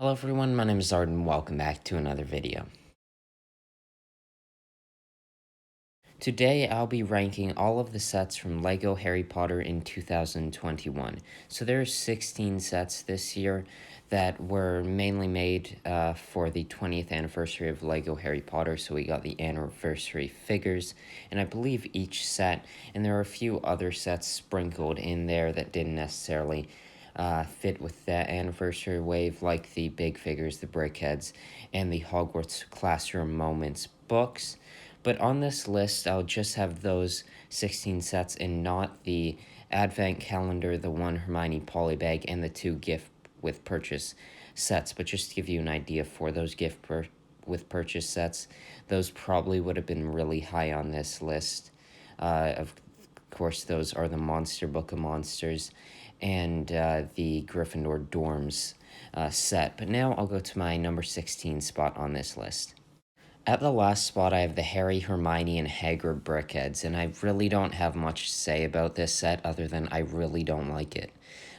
Hello everyone, my name is Arden, welcome back to another video. Today I'll be ranking all of the sets from LEGO Harry Potter in 2021. So there are 16 sets this year that were mainly made for the 20th anniversary of LEGO Harry Potter, so we got the anniversary figures, and I believe each set, and there are a few other sets sprinkled in there that didn't necessarily fit with that anniversary wave, like the big figures, the brickheads, and the Hogwarts Classroom Moments books. But on this list, I'll just have those 16 sets and not the Advent Calendar, the one Hermione Poly Bag, and the two gift with purchase sets. But just to give you an idea for those with purchase sets, those probably would have been really high on this list. Of course, those are the Monster Book of Monsters and the Gryffindor Dorms set. But now I'll go to my number 16 spot on this list. At the last spot, I have the Harry, Hermione, and Hagrid brickheads, and I really don't have much to say about this set other than I really don't like it.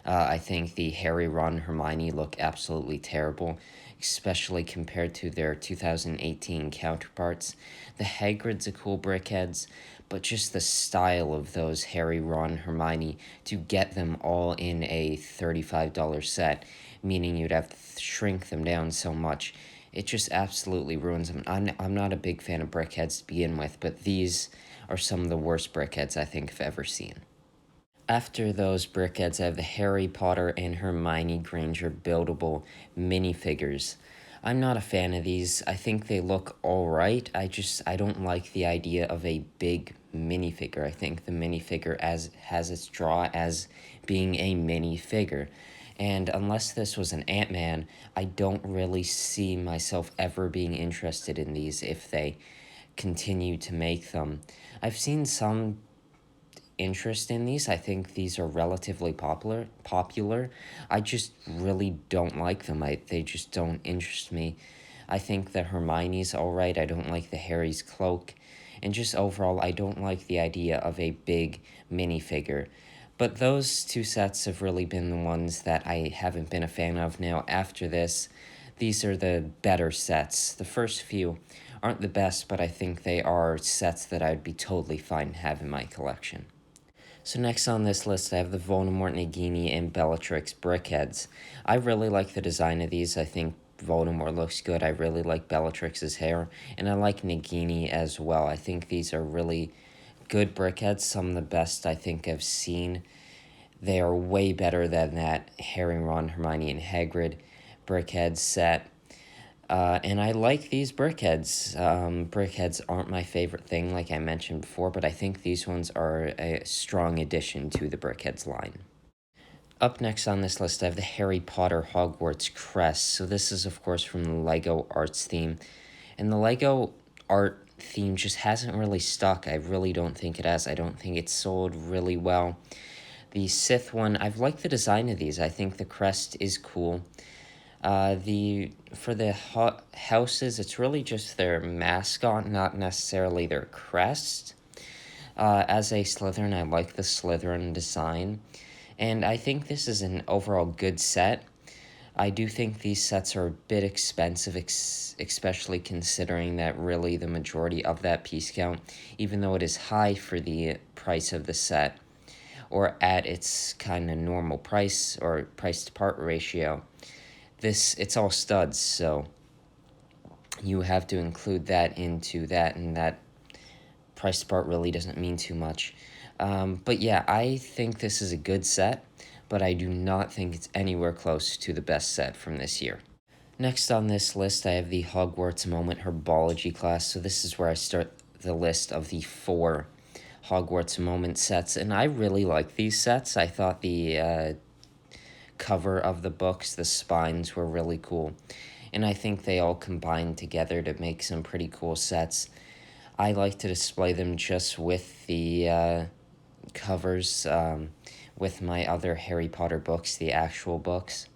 I think the Harry, Ron, Hermione look absolutely terrible, especially compared to their 2018 counterparts. The Hagrids are cool brickheads, but just the style of those Harry, Ron, Hermione to get them all in a $35 set, meaning you'd have to shrink them down so much. It just absolutely ruins them. I'm not a big fan of brickheads to begin with, but these are some of the worst brickheads I think I've ever seen. After those brickheads, I have the Harry Potter and Hermione Granger buildable minifigures. I'm not a fan of these. I think they look alright. I don't like the idea of a big minifigure. I think the minifigure has its draw as being a minifigure. And unless this was an Ant-Man, I don't really see myself ever being interested in these if they continue to make them. I've seen some interest in these. I think these are relatively popular. I just really don't like them. They just don't interest me. I think the Hermione's alright. I don't like the Harry's cloak. And just overall, I don't like the idea of a big minifigure. But those two sets have really been the ones that I haven't been a fan of. Now, after this, these are the better sets. The first few aren't the best, but I think they are sets that I'd be totally fine to have in my collection. So next on this list, I have the Voldemort, Nagini, and Bellatrix brickheads. I really like the design of these. I think Voldemort looks good. I really like Bellatrix's hair, and I like Nagini as well. I think these are really good brickheads, some of the best I think I've seen. They are way better than that Harry, Ron, Hermione, and Hagrid brickhead set. And I like these brickheads. Brickheads aren't my favorite thing, like I mentioned before, but I think these ones are a strong addition to the brickheads line. Up next on this list, I have the Harry Potter Hogwarts CRESTS. So this is, of course, from the LEGO Arts theme. And the LEGO art theme just hasn't really stuck. I really don't think it has. I don't think it's sold really well. The Sith one, I've liked the design of these. I think the crest is cool. For the houses, it's really just their mascot, not necessarily their crest. As a Slytherin, I like the Slytherin design. And I think this is an overall good set. I do think these sets are a bit expensive, especially considering that really the majority of that piece count, even though it is high for the price of the set, or at its kind of normal price or price to part ratio, it's all studs, so you have to include that into that, and that price to part really doesn't mean too much. But yeah, I think this is a good set, but I do not think it's anywhere close to the best set from this year. Next on this list, I have the Hogwarts Moment Herbology class. So this is where I start the list of the 4 Hogwarts Moment sets, and I really like these sets. I thought the cover of the books, the spines, were really cool, and I think they all combined together to make some pretty cool sets. I like to display them just with the covers with my other Harry Potter books, the actual books.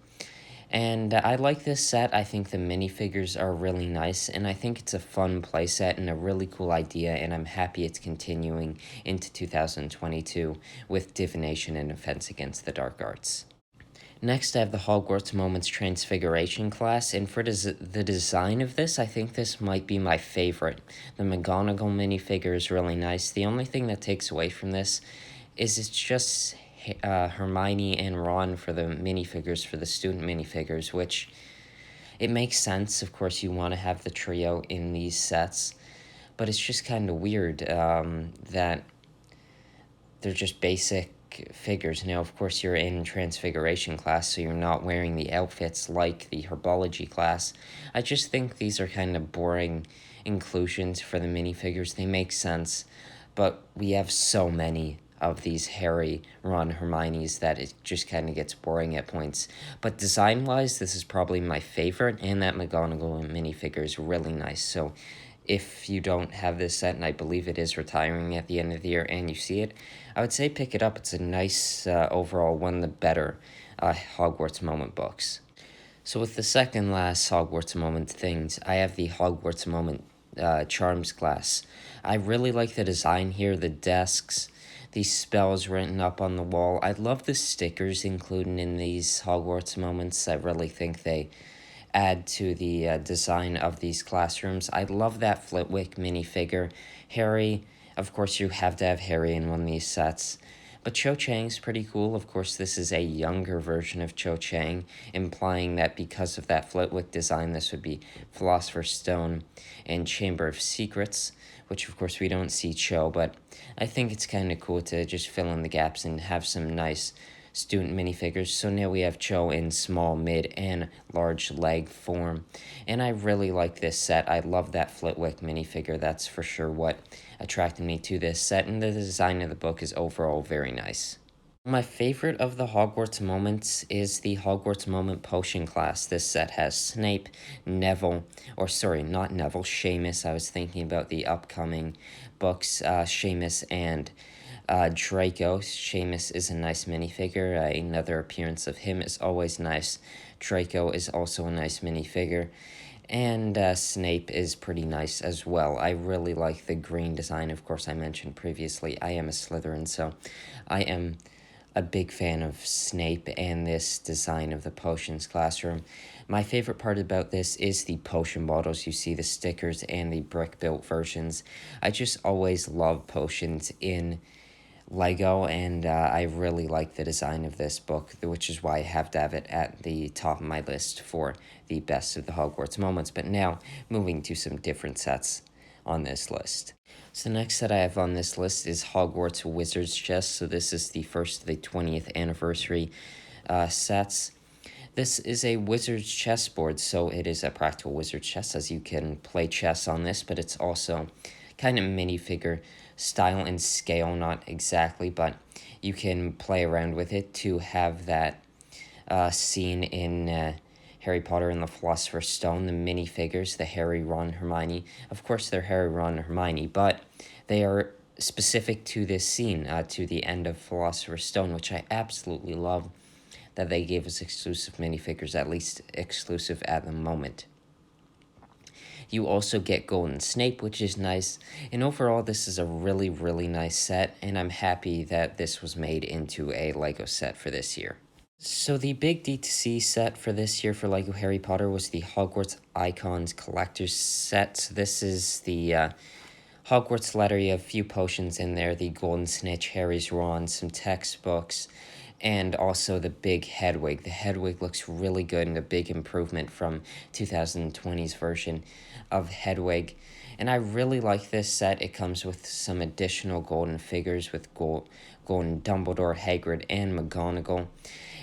And I like this set. I think the minifigures are really nice, and I think it's a fun playset and a really cool idea, and I'm happy it's continuing into 2022 with Divination and Offense Against the Dark Arts. Next, I have the Hogwarts Moments Transfiguration class, and for the design of this, I think this might be my favorite. The McGonagall minifigure is really nice. The only thing that takes away from this is it's just Hermione and Ron for the minifigures, for the student minifigures, which it makes sense. Of course, you want to have the trio in these sets, but it's just kind of weird that they're just basic figures. Now, of course, you're in Transfiguration class, so you're not wearing the outfits like the Herbology class. I just think these are kind of boring inclusions for the minifigures. They make sense, but we have so many of these Harry, Ron, Hermione's that it just kind of gets boring at points. But design-wise, this is probably my favorite, and that McGonagall minifigure is really nice. So if you don't have this set, and I believe it is retiring at the end of the year, and you see it, I would say pick it up. It's a nice, overall, one of the better Hogwarts Moment books. So with the second last Hogwarts Moment things, I have the Hogwarts Moment Charms class. I really like the design here, the desks, these spells written up on the wall. I love the stickers included in these Hogwarts Moments. I really think they add to the design of these classrooms. I love that Flitwick minifigure. Harry, of course, you have to have Harry in one of these sets. But Cho Chang's pretty cool. Of course, this is a younger version of Cho Chang, implying that because of that Flitwick design, this would be Philosopher's Stone and Chamber of Secrets, which, of course, we don't see Cho, but I think it's kind of cool to just fill in the gaps and have some nice student minifigures. So now we have Cho in small, mid, and large leg form. And I really like this set. I love that Flitwick minifigure. That's for sure what attracted me to this set. And the design of the book is overall very nice. My favorite of the Hogwarts Moments is the Hogwarts Moment Potion class. This set has Snape, Neville, or sorry, not Neville, Seamus. I was thinking about the upcoming books, Seamus and Draco. Seamus is a nice minifigure. Another appearance of him is always nice. Draco is also a nice minifigure. And Snape is pretty nice as well. I really like the green design. Of course, I mentioned previously, I am a Slytherin, so I am a big fan of Snape and this design of the potions classroom. My favorite part about this is the potion bottles. You see the stickers and the brick-built versions. I just always love potions in Lego, and I really like the design of this book, which is why I have to have it at the top of my list for the best of the Hogwarts moments. But now, moving to some different sets on this list. So the next set I have on this list is Hogwarts Wizard's Chess. So this is the first of the 20th anniversary sets. This is a wizard's chessboard, so it is a practical wizard's chess, as you can play chess on this, but it's also kind of minifigure style and scale, not exactly, but you can play around with it to have that scene in Harry Potter and the Philosopher's Stone, the minifigures, the Harry, Ron, Hermione. Of course, they're Harry, Ron, Hermione, but they are specific to this scene, to the end of Philosopher's Stone, which I absolutely love that they gave us exclusive minifigures, at least exclusive at the moment. You also get Golden Snape, which is nice, and overall this is a really, really nice set, and I'm happy that this was made into a LEGO set for this year. So the big D2C set for this year for LEGO Harry Potter was the Hogwarts Icons Collector's Set. So this is the Hogwarts letter. You have a few potions in there, the Golden Snitch, Harry's Wand, some textbooks, and also the big Hedwig. The Hedwig looks really good and a big improvement from 2020's version of Hedwig. And I really like this set. It comes with some additional golden figures with golden Dumbledore, Hagrid, and McGonagall.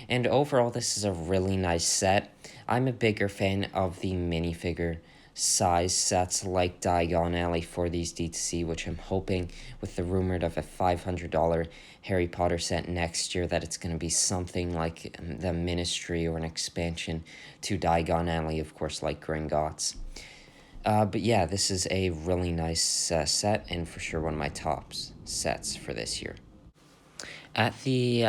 And overall, this is a really nice set. I'm a bigger fan of the minifigure size sets like Diagon Alley for these D2C, which I'm hoping with the rumored of a $500 Harry Potter set next year that it's going to be something like the Ministry or an expansion to Diagon Alley, of course, like Gringotts. But yeah, this is a really nice set and for sure one of my top sets for this year. At the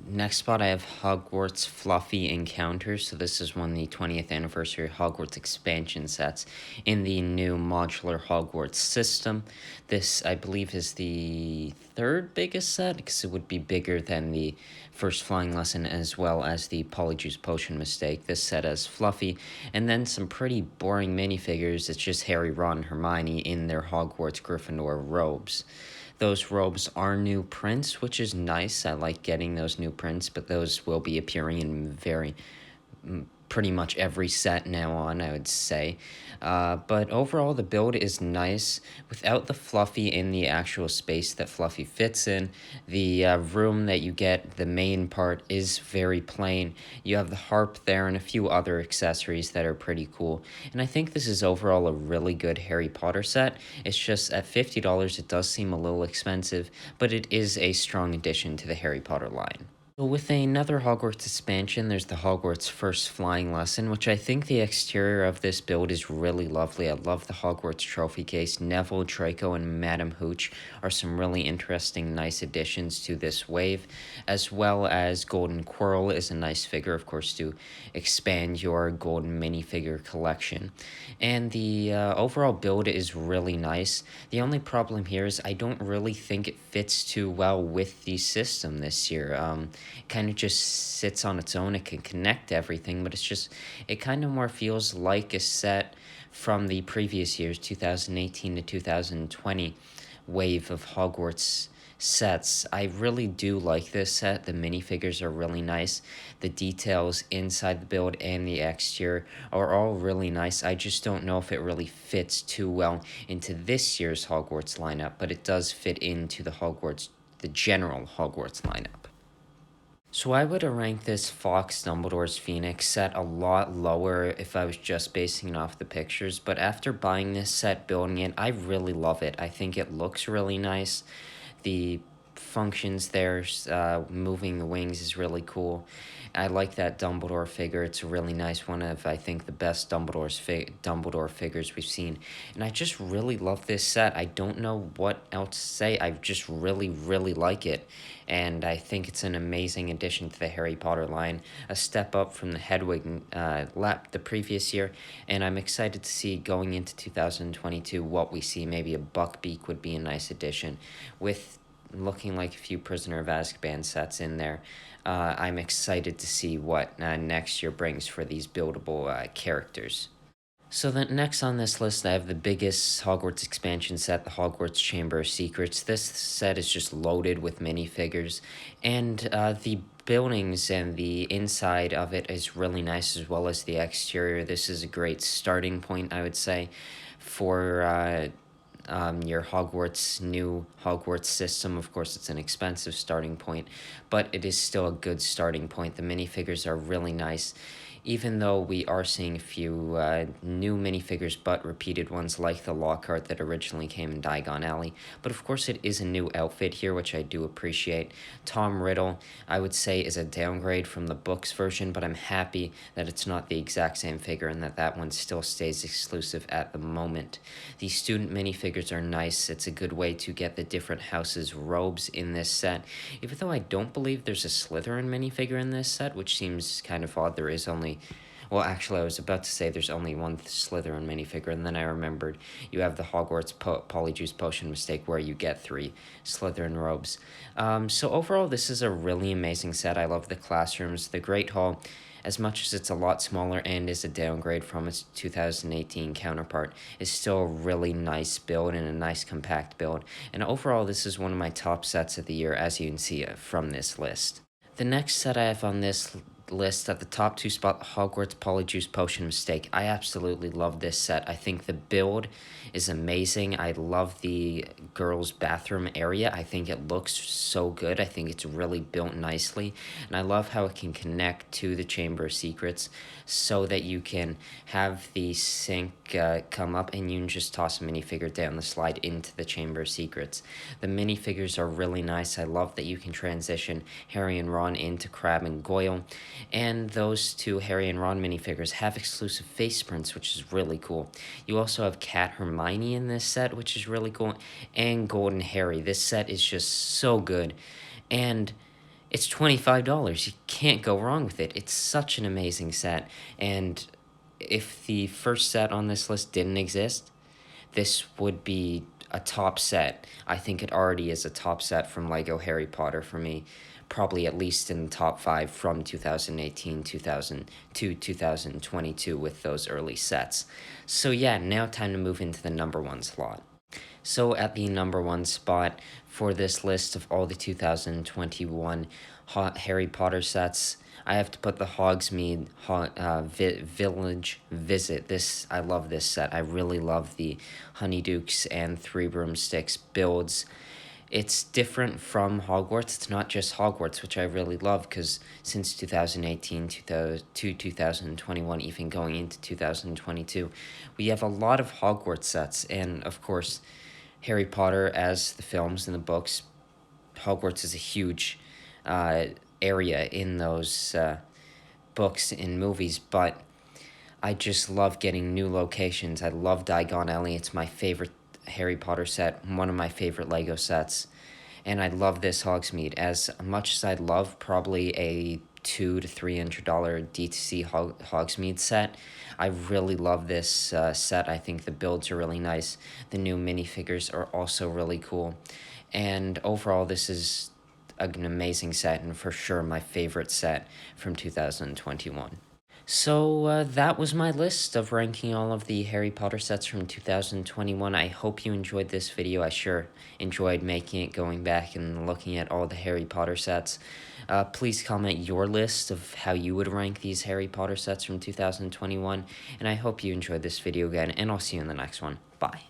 next spot, I have Hogwarts Fluffy Encounters. So this is one of the 20th anniversary Hogwarts expansion sets in the new modular Hogwarts system. This, I believe, is the third biggest set because it would be bigger than the first flying lesson as well as the Polyjuice Potion Mistake. This set has Fluffy and then some pretty boring minifigures. It's just Harry, Ron, and Hermione in their Hogwarts Gryffindor robes. Those robes are new prints, which is nice. I like getting those new prints, but those will be appearing in pretty much every set now on, I would say. But overall, the build is nice. Without the Fluffy in the actual space that Fluffy fits in, the room that you get, the main part, is very plain. You have the harp there and a few other accessories that are pretty cool. And I think this is overall a really good Harry Potter set. It's just at $50, it does seem a little expensive, but it is a strong addition to the Harry Potter line. So with another Hogwarts expansion, there's the Hogwarts First Flying Lesson, which I think the exterior of this build is really lovely. I love the Hogwarts trophy case. Neville, Draco, and Madame Hooch are some really interesting, nice additions to this wave, as well as Golden Quirrell is a nice figure, of course, to expand your golden minifigure collection. And the overall build is really nice. The only problem here is I don't really think it fits too well with the system this year. Kind of just sits on its own. It can connect to everything, but it kind of more feels like a set from the previous years, 2018 to 2020 wave of Hogwarts sets. I really do like this set. The minifigures are really nice. The details inside the build and the exterior are all really nice. I just don't know if it really fits too well into this year's Hogwarts lineup, but it does fit into the general Hogwarts lineup. So I would rank this FAWKES Dumbledore's Phoenix set a lot lower if I was just basing it off the pictures, but after buying this set, building it, I really love it. I think it looks really nice. The functions there, moving the wings is really cool. I like that Dumbledore figure. It's a really nice one of, I think, the best Dumbledore figures we've seen. And I just really love this set. I don't know what else to say. I just really, really like it. And I think it's an amazing addition to the Harry Potter line. A step up from the Hedwig lap the previous year. And I'm excited to see going into 2022 what we see. Maybe a Buckbeak would be a nice addition. With looking like a few Prisoner of Azkaban sets in there. I'm excited to see what next year brings for these buildable characters. So then next on this list, I have the biggest Hogwarts expansion set, the Hogwarts Chamber of Secrets. This set is just loaded with minifigures, and the buildings and the inside of it is really nice, as well as the exterior. This is a great starting point, I would say, for your new Hogwarts system. Of course, it's an expensive starting point, but it is still a good starting point. The minifigures are really nice, even though we are seeing a few new minifigures, but repeated ones like the Lockhart that originally came in Diagon Alley. But of course, it is a new outfit here, which I do appreciate. Tom Riddle, I would say, is a downgrade from the books version, but I'm happy that it's not the exact same figure and that one still stays exclusive at the moment. The student minifigures are nice. It's a good way to get the different houses' robes in this set, even though I don't believe there's a Slytherin minifigure in this set, which seems kind of odd. There is only... Well, actually, I was about to say there's only one Slytherin minifigure, and then I remembered you have the Hogwarts Polyjuice Potion Mistake where you get 3 Slytherin robes. So overall, this is a really amazing set. I love the classrooms. The Great Hall, as much as it's a lot smaller and is a downgrade from its 2018 counterpart, is still a really nice build and a nice compact build. And overall, this is one of my top sets of the year, as you can see from this list. The next set I have on this list at the top 2 spot, Hogwarts Polyjuice Potion Mistake. I absolutely love this set. I think the build is amazing. I love the girls' bathroom area. I think it looks so good. I think it's really built nicely. And I love how it can connect to the Chamber of Secrets so that you can have the sink come up and you can just toss a minifigure down the slide into the Chamber of Secrets. The minifigures are really nice. I love that you can transition Harry and Ron into Crabbe and Goyle. And those 2 Harry and Ron minifigures have exclusive face prints, which is really cool. You also have Cat Hermione in this set, which is really cool, and Golden Harry. This set is just so good. and it's $25. You can't go wrong with it. It's such an amazing set, and if the first set on this list didn't exist, this would be a top set. I think it already is a top set from LEGO Harry Potter for me. Probably at least in the top 5 from 2018, 2002, 2022 with those early sets. So yeah, now time to move into the number 1 slot. So at the number 1 spot for this list of all the 2021 Harry Potter sets, I have to put the Hogsmeade Village Visit. I love this set. I really love the Honeydukes and Three Broomsticks builds. It's different from Hogwarts. It's not just Hogwarts, which I really love, because since 2018 to 2021, even going into 2022, we have a lot of Hogwarts sets, and of course, Harry Potter, as the films and the books, Hogwarts is a huge area in those books and movies, but I just love getting new locations. I love Diagon Alley. It's my favorite Harry Potter set, one of my favorite LEGO sets, and I love this Hogsmeade. As much as I'd love probably a $200 to $300 D2C Hogsmeade set, I really love this set. I think the builds are really nice. The new minifigures are also really cool, and overall this is an amazing set, and for sure my favorite set from 2021. So that was my list of ranking all of the Harry Potter sets from 2021. I hope you enjoyed this video. I sure enjoyed making it, going back and looking at all the Harry Potter sets. Please comment your list of how you would rank these Harry Potter sets from 2021. And I hope you enjoyed this video again, and I'll see you in the next one. Bye.